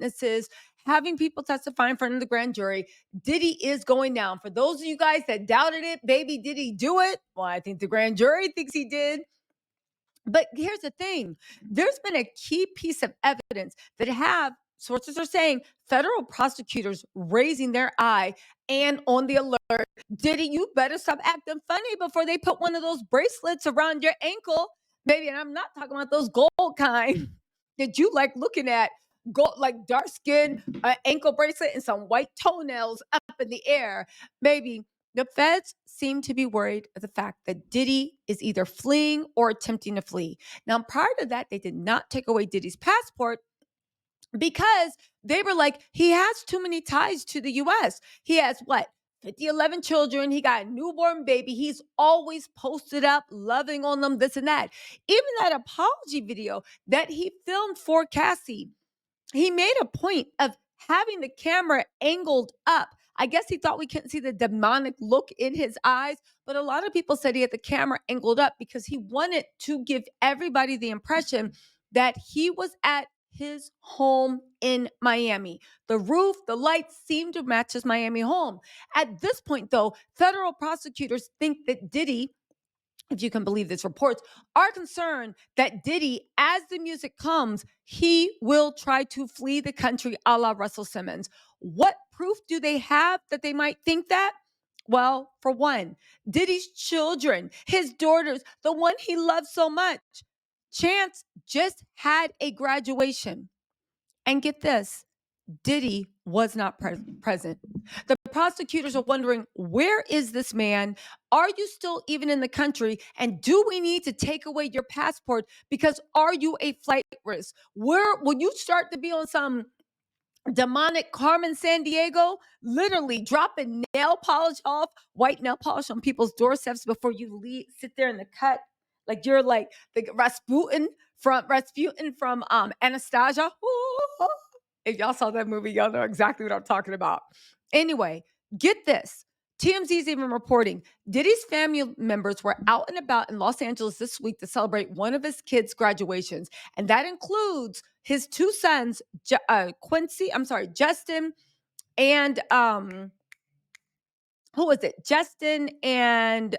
witnesses, having people testify in front of the grand jury. Diddy is going down. For those of you guys that doubted it, baby, did he do it? Well, I think the grand jury thinks he did. But here's the thing. There's been a key piece of evidence that sources are saying, federal prosecutors raising their eye and on the alert. Diddy, you better stop acting funny before they put one of those bracelets around your ankle. Baby, and I'm not talking about those gold kind that you like looking at. Gold, like dark skin, ankle bracelet, and some white toenails up in the air. Baby, the feds seem to be worried of the fact that Diddy is either fleeing or attempting to flee. Now, prior to that, they did not take away Diddy's passport because they were like, he has too many ties to the U.S. He has what? 11 children. He got a newborn baby. He's always posted up, loving on them, this and that. Even that apology video that he filmed for Cassie, he made a point of having the camera angled up. I guess he thought we couldn't see the demonic look in his eyes, but a lot of people said he had the camera angled up because he wanted to give everybody the impression that he was at his home in Miami. The roof, the lights seemed to match his Miami home. At this point, though, federal prosecutors think that Diddy, if you can believe these reports, are concerned that Diddy, as the music comes, he will try to flee the country a la Russell Simmons. What proof do they have that they might think that? Well, for one, Diddy's children, his daughters, the one he loves so much. Chance just had a graduation. And get this, Diddy was not present. The prosecutors are wondering, where is this man? Are you still even in the country? And do we need to take away your passport? Because are you a flight risk? Where will you start to be on some demonic Carmen Sandiego, literally dropping nail polish off, white nail polish on people's doorsteps before you sit there in the cut? Like you're like the Rasputin from Anastasia. Ooh. If y'all saw that movie, y'all know exactly what I'm talking about. Anyway, get this. TMZ is even reporting Diddy's family members were out and about in Los Angeles this week to celebrate one of his kids' graduations. And that includes his two sons, Justin and who was it? Justin and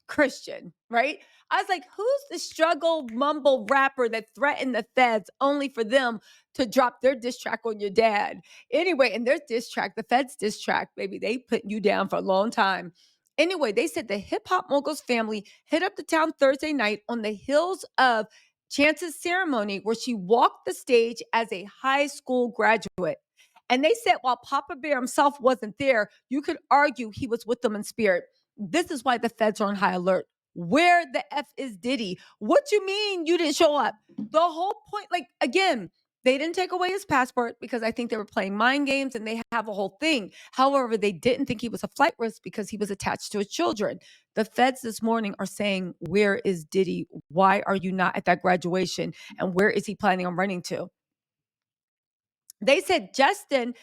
Christian, right? I was like, who's the struggle mumble rapper that threatened the feds only for them to drop their diss track on your dad? Anyway, and their diss track, the feds diss track, baby, they put you down for a long time. Anyway, they said the hip hop mogul's family hit up the town Thursday night on the heels of Chance's ceremony where she walked the stage as a high school graduate. And they said while Papa Bear himself wasn't there, you could argue he was with them in spirit. This is why the feds are on high alert. Where the F is Diddy? What you mean you didn't show up? The whole point, like, again, they didn't take away his passport because I think they were playing mind games and they have a whole thing. However, they didn't think he was a flight risk because he was attached to his children. The feds this morning are saying, where is Diddy? Why are you not at that graduation? And where is he planning on running to? They said Justin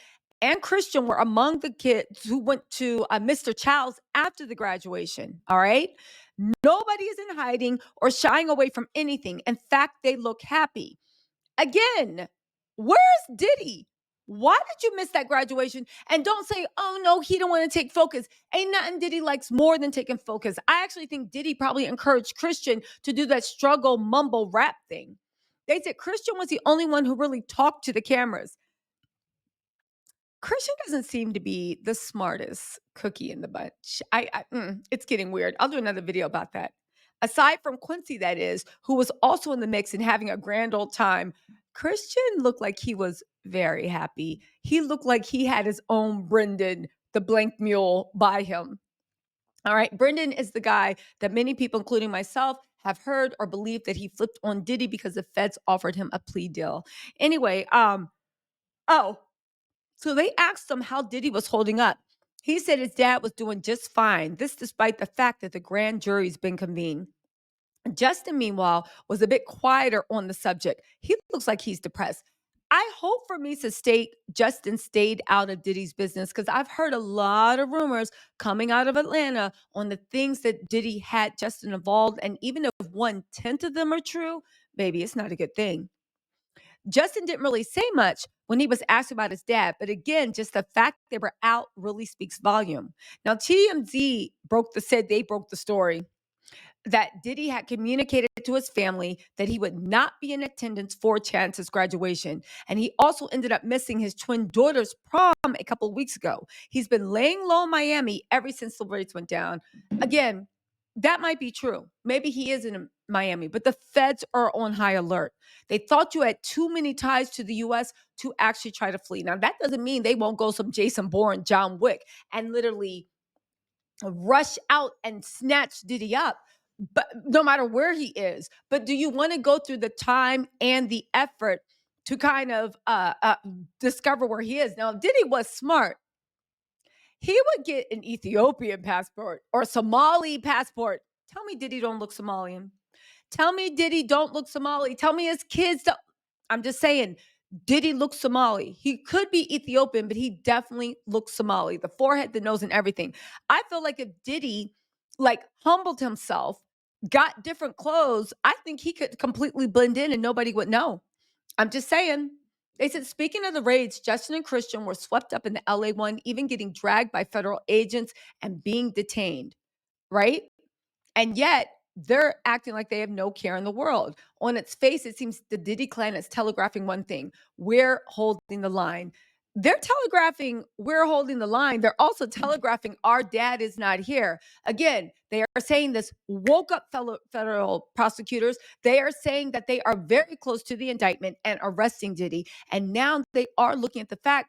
and Christian were among the kids who went to Mr. Child's after the graduation. All right. Nobody is in hiding or shying away from anything. In fact, they look happy. Again, where's Diddy? Why did you miss that graduation? And don't say, oh no, he don't want to take focus. Ain't nothing Diddy likes more than taking focus. I actually think Diddy probably encouraged Christian to do that struggle mumble rap thing. They said Christian was the only one who really talked to the cameras. Christian doesn't seem to be the smartest cookie in the bunch. It's getting weird. I'll do another video about that. Aside from Quincy, that is, who was also in the mix and having a grand old time, Christian looked like he was very happy. He looked like he had his own Brendan, the blank mule, by him. All right. Brendan is the guy that many people, including myself, have heard or believed that he flipped on Diddy because the feds offered him a plea deal. Anyway, so they asked him how Diddy was holding up. He said his dad was doing just fine. This despite the fact that the grand jury's been convened. Justin, meanwhile, was a bit quieter on the subject. He looks like he's depressed. I hope for Misa's sake, Justin stayed out of Diddy's business because I've heard a lot of rumors coming out of Atlanta on the things that Diddy had Justin involved. And even if 1/10 of them are true, baby, it's not a good thing. Justin didn't really say much when he was asked about his dad, but again, just the fact they were out really speaks volume. Now, TMZ said they broke the story that Diddy had communicated to his family that he would not be in attendance for Chance's graduation. And he also ended up missing his twin daughter's prom a couple of weeks ago. He's been laying low in Miami ever since the rates went down. Again, that might be true. Maybe he is in Miami, but the feds are on high alert. They thought you had too many ties to the US to actually try to flee. Now, that doesn't mean they won't go some Jason Bourne, John Wick, and literally rush out and snatch Diddy up, but no matter where he is. But do you want to go through the time and the effort to kind of discover where he is? Now, if Diddy was smart, he would get an Ethiopian passport or Somali passport. Tell me Diddy don't look Somalian. Tell me Diddy don't look Somali. Tell me his kids don't. I'm just saying, Diddy looks Somali. He could be Ethiopian, but he definitely looks Somali. The forehead, the nose, and everything. I feel like if Diddy like humbled himself, got different clothes, I think he could completely blend in and nobody would know. I'm just saying. They said, speaking of the raids, Justin and Christian were swept up in the LA one, even getting dragged by federal agents and being detained, right? And yet they're acting like they have no care in the world. On its face, it seems the Diddy clan is telegraphing one thing: we're holding the line. They're telegraphing we're holding the line. They're also telegraphing our dad is not here. Again, they are saying this woke up fellow federal prosecutors. They are saying that they are very close to the indictment and arresting Diddy. And now they are looking at the fact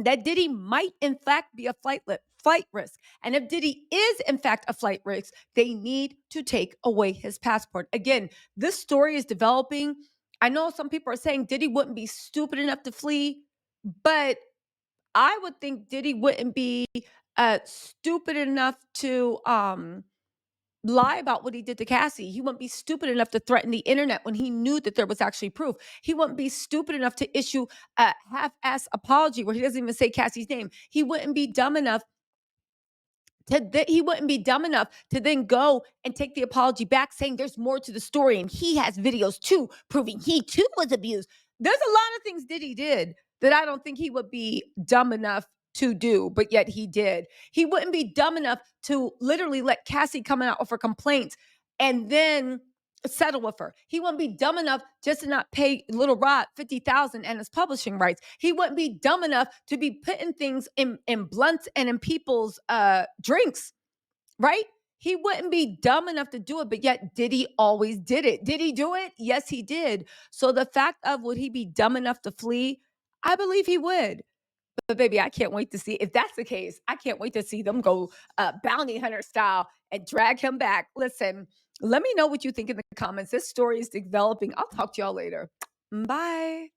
that Diddy might, in fact, be a flight risk. And if Diddy is, in fact, a flight risk, they need to take away his passport. Again, this story is developing. I know some people are saying Diddy wouldn't be stupid enough to flee, but I would think Diddy wouldn't be stupid enough to lie about what he did to Cassie. He wouldn't be stupid enough to threaten the internet when he knew that there was actually proof. He wouldn't be stupid enough to issue a half-ass apology where he doesn't even say Cassie's name. He wouldn't be dumb enough he wouldn't be dumb enough to then go and take the apology back, saying there's more to the story and he has videos too proving he too was abused. There's a lot of things Diddy did that I don't think he would be dumb enough to do, but yet he did. He wouldn't be dumb enough to literally let Cassie come out with her complaints and then settle with her. He wouldn't be dumb enough just to not pay Little Rod 50,000 and his publishing rights. He wouldn't be dumb enough to be putting things in blunts and in people's drinks, right? He wouldn't be dumb enough to do it, but yet Diddy always did it. Did he do it? Yes, he did. So the fact of would he be dumb enough to flee? I believe he would. But baby, I can't wait to see if that's the case. I can't wait to see them go bounty hunter style and drag him back. Listen, let me know what you think in the comments. This story is developing. I'll talk to y'all later. Bye.